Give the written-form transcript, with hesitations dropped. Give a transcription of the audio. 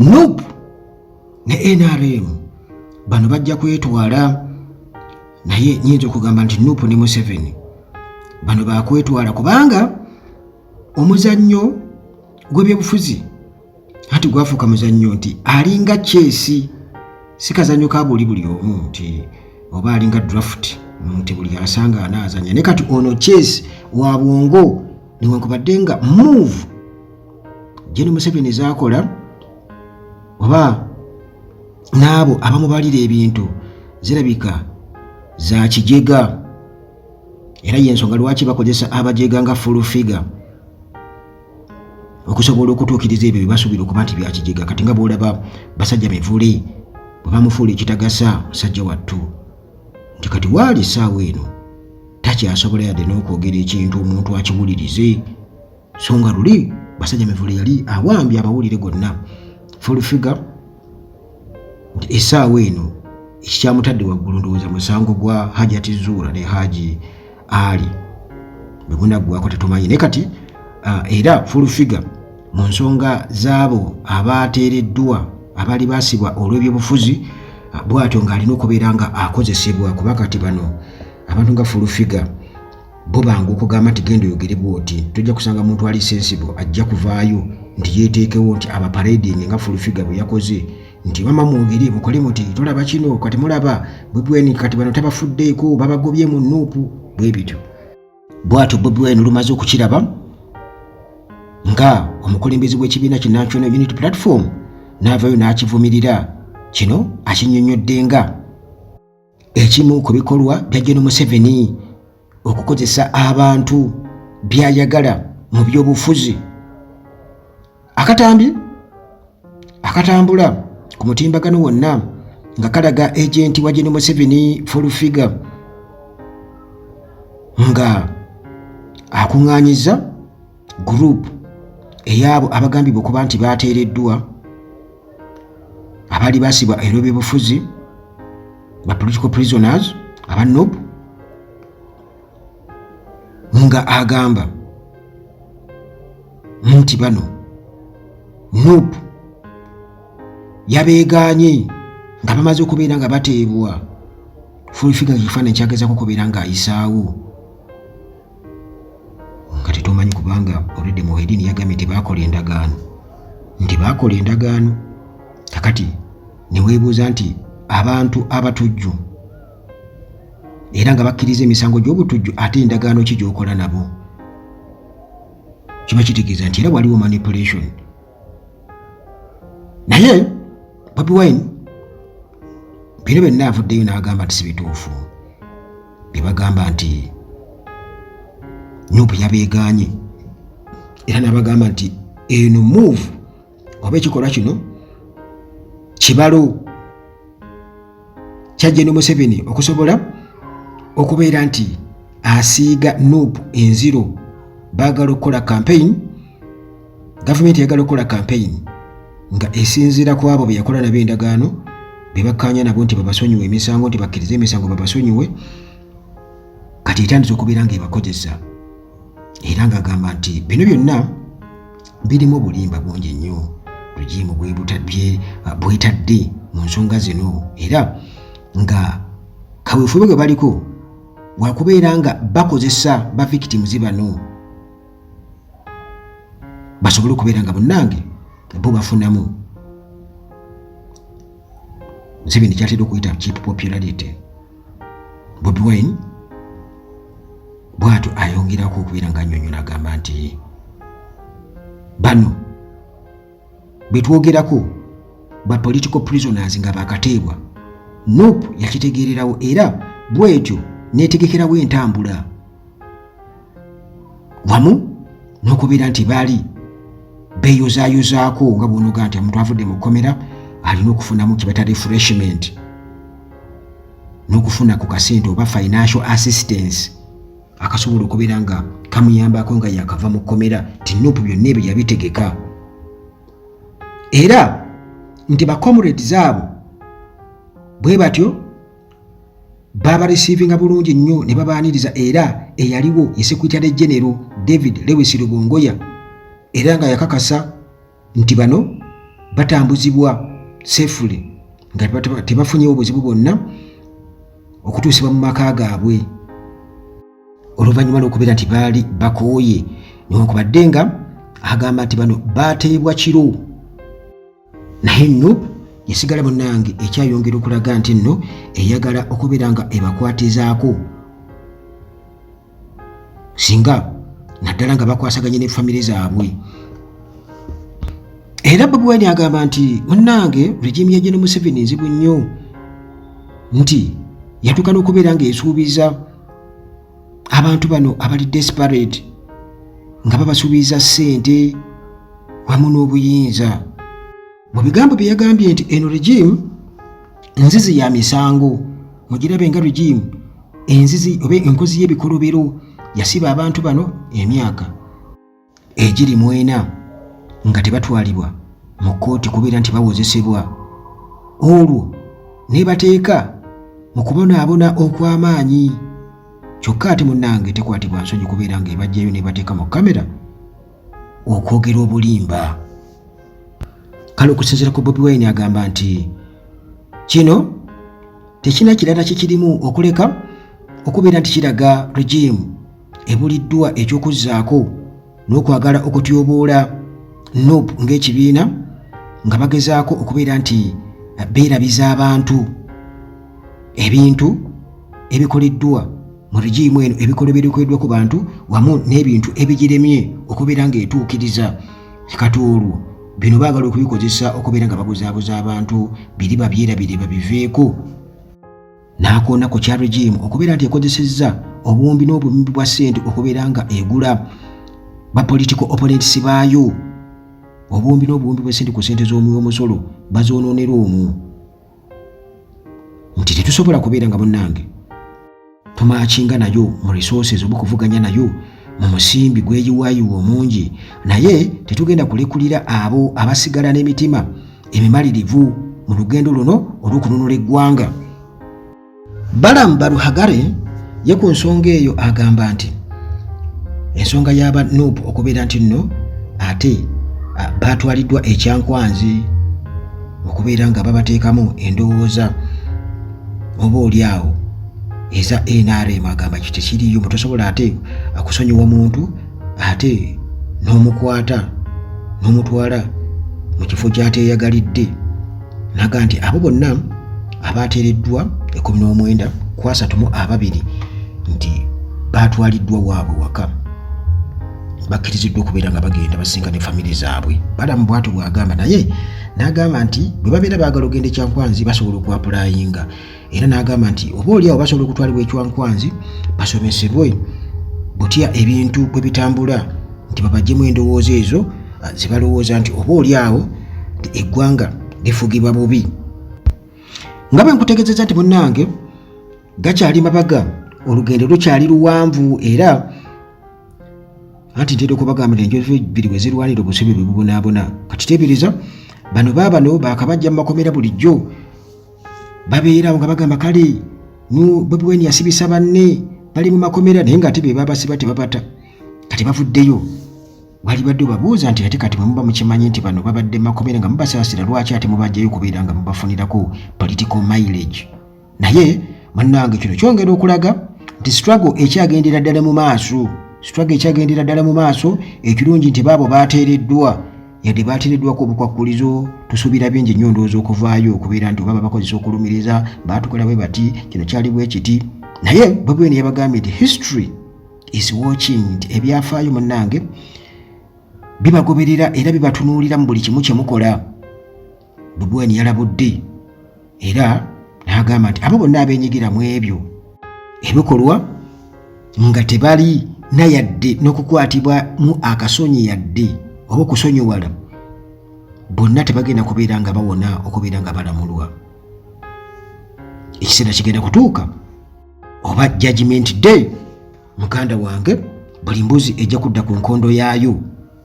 Nope ne NRM bano bajja kwetwala, naye nyinza okugamba nti Nuupu ne Museveni bano bakwetwala kubanga omuzannyo gw'ebyobufuzi ati gwafuuka muzannyo nti alinga Chelsea, si kazannyo ka buli omu nti oba alinga draft nti buli asanga anaazanya, ne kati ono Chelsea wa bwongo newankubadde nga move Gen. Museveni zaakola oba n'abo abamubalira ebintu zirabika za kijega, era y'ensonga lwaki bakozesa abajega nga full figure okusobola okutuukiriza ebyo byebaasuubira okuba nti bya kijega. Kati nga bw'olaba basajja mivule bwe bamufuula ekitagasa musajja wattu nti kati waali essaawa eno takyasobola yadde n'okwogera ekintu omuntu akiwulirize, so nga luli basajja mivule yali awambye abawulire gonna full figure nti essaawa eno ekikyamutadde waggulu ndowooza musango gwa Hajati Zuura ne Haji Ali bwe gunaggwako tetumanyi, naye kati era full figure mu nsonga z'abo abateereddwa abaali baasibwa olw'ebyobufuzi bw'atyo ng'alina okubeera nga akozesebwa, kuba kati bano abantu nga full figure bo bangu okugamba nti genda oyogere bw'oti, tojja kusanga muntu ali sensible ajja kuvaayo nti yeeteekewo nti abaparading nga full figure bwe yakoze nti mama mwogere mukole muti tolaba kino kati mulaba Bobi Wine kati bano tabafuddeeko babagobye mu Nuupu bwe bityo. Bw'atyo Bobi Wine lumaze okukiraba nga omukulembeze w'ekibiina ki National Unity Platform n'avaayo n'akivumirira, kino akinnyonnyodde nga ekimu ku bikolwa bya Gen. Museveni okukozesa abantu by'ayagala mu by'obufuzi. Akatambi akatambula ku mutimbagano wonna nga kalaga agenti wa Gen. Museveni full figure nga akuŋŋaanyiza group eyabo abagambibwa okuba nti bateereddwa abaali baasibwa olw'ebyobufuzi ba political prisoners aba Nuupu, nga agamba nti bano Nuupu yabeegaanye nga bamaze okubeera nga bateebwa full figure ekifaananyi kyagezaako okubeera ng'ayisaawo nga tetumanyi kubanga already Muhyiddin yagambye nti baakola endagaano kakati ne weebuuza nti abantu abatujju era nga bakkiriza emisango gy'obutujju ate endagaano ki gy'okola nabo, kiba kitegeeza nti era waliwo manipulation. Naye Bobi Wine bino byonna avuddeyo n'agamba nti si bituufu bye bagamba nti Nuupu yabeegaanye, era n'abagamba nti eno move oba ekikolwa kino kibalo kya Gen. Museveni okusobola okubeera nti asiiga Nuupu enziro. Baagala okukola campaign, gavumenti yagala okukola campaign nga esinziira ku abo be yakola nabo endagaano be bakkaanya nabo nti babasonyiwe emisango, nti bakkirize emisango babasonyiwe, kati etandise okubeera ng'ebakozesa, era ng'agamba nti bino byonna birimu obulimba bungi nnyo bugimu bwetadde mu nsonga zino, era nga kaweefube gwe baliko wakubeera nga bakozesa ba victims bano basobole okubeera nga bonnange bo bafunamu. Museveni kyatera okuyita cheap popularity. Bobi Wine bw'atyo ayongerako okubeera nga annyonnyola agamba nti bano betwogerako ba political prisoners nga bakateebwa Nuupu yakitegeererawo, era bw'etyo neetegekerawo entambula wamu n'okubeera nti baali beeyozaayozaako nga bw'onoga nti omuntu avudde mu kkomera alina okufunamu kibata refreshment n'okufuna ku kasente oba financial assistance akasobola okubeera nga kamuyambako nga yakava mu kkomera. Ti Nuupu byonna ebyo yabitegeka, era nti ba comrades abo bwe batyo baba receivinga bulungi nnyo ne babaaniriza, era eyaliwo ye Secretary General David Lewis Rubongoya era nga yakakasa nti bano batambuzibwa safely nga tebafunye obuzibu bwonna okutuusibwa mu maka gaabwe oluvannyuma lw'okubeera nti baali bakooye newankubadde nga agamba nti bano baateebwa kiro naye nno yasigala munnange ekyayongera okulaga nti nno eyagala okubeera nga ebakwatizaako singa naddala nga bakwasaganye ne famire zaabwe. Era Bobi Wine agamba nti munnange regimu ya General Museveni nzibu nnyo nti yatuuka n'okubeera ng'esuubiza abantu bano abali desperate nga babasuubiza ssente wamu n'obuyinza. Mu bigambo bye yagambye nti eno regimu nzizi ya misango mugirabe nga regimu enzizi oba enkozi y'ebikolobero yasiba abantu bano emyaka egiri 4 nga tebatwalibwa mu kkooti kubeera nti bawozesebwa olwo nebateeka mu kubonaabona okw'amaanyi kyokka ate munnange tekwatibwa nsonyi kubeera nga ebajjayo nebateeka mu kamera okwogera obulimba. Kale okusinziira ku Bobi Wine agamba nti kino tekina kirala kikirimu okuleka okubeera nti kiraga regimu ebuliddwa ekyokuzzaako n'okwagala okutyoboola NUP ng'ekibiina nga bagezaako okubeera nti beerabiza abantu ebintu ebikoleddwa mu regimu eno ebikolo ebikoleddwa ku bantu wamu n'ebintu ebigiremye okubeera ng'etuukiriza kati olwo bino baagala okubikozesa okubeera nga babuzaabuza abantu biri babyerabire babiveeko. N'akoona ku kya regimu okubeera nti ekozesezza obuwumbi n'obumbi bwa ssente okubeera nga egula ba political opponents baayo obuwumbi n'obuwumbi bwa ssente ku ssente z'omusolo bazoonoonera omwo nti tetusobola kubeera nga munnange tumaakinga nayo mu resources oba okuvuganya nayo mu musimbi gweyiwaayiwa omungi naye tetugenda kulekulira abo abasigala n'emitima emimalirivu mu lugendo luno olw'okununula eggwanga. Balamu Baruhagare ye ku nsonga eyo agamba nti ensonga y'aba NUP okubeera nti nno ate baatwaliddwa ekyankwanzi okubeera nga babateekamu endowooza oba oliawo eza NRM agamba kiti tekiriyo mutosobola ate akusonyiwa muntu ate n'omukwata n'omutwala mu kifo ky'ateeyagalidde. Naga nti abo bonna abaateereddwa 19 ku 32 nti baatwaliddwa waabwe waka bakkiriziddwa okubeera nga bagenda basinga ne famire zaabwe. Balamu bw'atyo bw'agamba naye n'agamba nti bwe babeera baagala ogenda ekyankwanzi basobola okwapulayinga era n'agamba nti oba oliawo basobola okutwalibwa ekyankwanzi basomesebwe butya ebintu bwe bitambula nti babaggyemu endowooza ezo zibalowooza nti oba oliawo eggwanga lifugibwa bubi. Nga bwe nkutegeezezza nti munnange gakyali mabaga olugendo lukyali luwanvu era anti ntera okubagamba nti enjovu bbiri bwe zirwanira obusubi bwe bubonaabona. Kati teebereza bano baabano baakabajja mu makomera bulijjo babeerawo nga bagamba kale Bobi Wine yasibisa banne bali mu makomera naye ng'ate be babasiba tebabata kati bavuddeyo. Wali badde obabuuza nti ate kati bwe muba mukimanyi nti bano babadde mu makomera nga mubasaasira lwaki ate mubajjayo kubeera nga mubafunirako political mileage. Naye munnange kino kyongera okulaga nti struggle ekyagendera ddala mu maaso ekirungi nti baabo baateereddwa yadde baateereddwako obukwakkulizo tusuubira bingi nnyo ndowooza okuvaayo okubeera nti oba bakozesa okulumiriza baatukola bwe bati kino kyali bwe kiti. Naye Bobi Wine yabagambye nti history is watching nti ebyafaayo munnange bibagoberera era bibatunuulira mu buli kimu kye mukola. Bobi Wine yalabudde era n'agamba nti abo bonna abeenyigira mu ebyo ebikolwa nga tebali nayadde n'okukwatibwa mu akasonyi yadde oba okusonyiwala bonna tebagenda kubeera nga bawona okubeera nga balamulwa. Ekiseera kigenda kutuuka oba judgment day muganda wange buli mbuzi ejja kudda ku nkondo yaayo.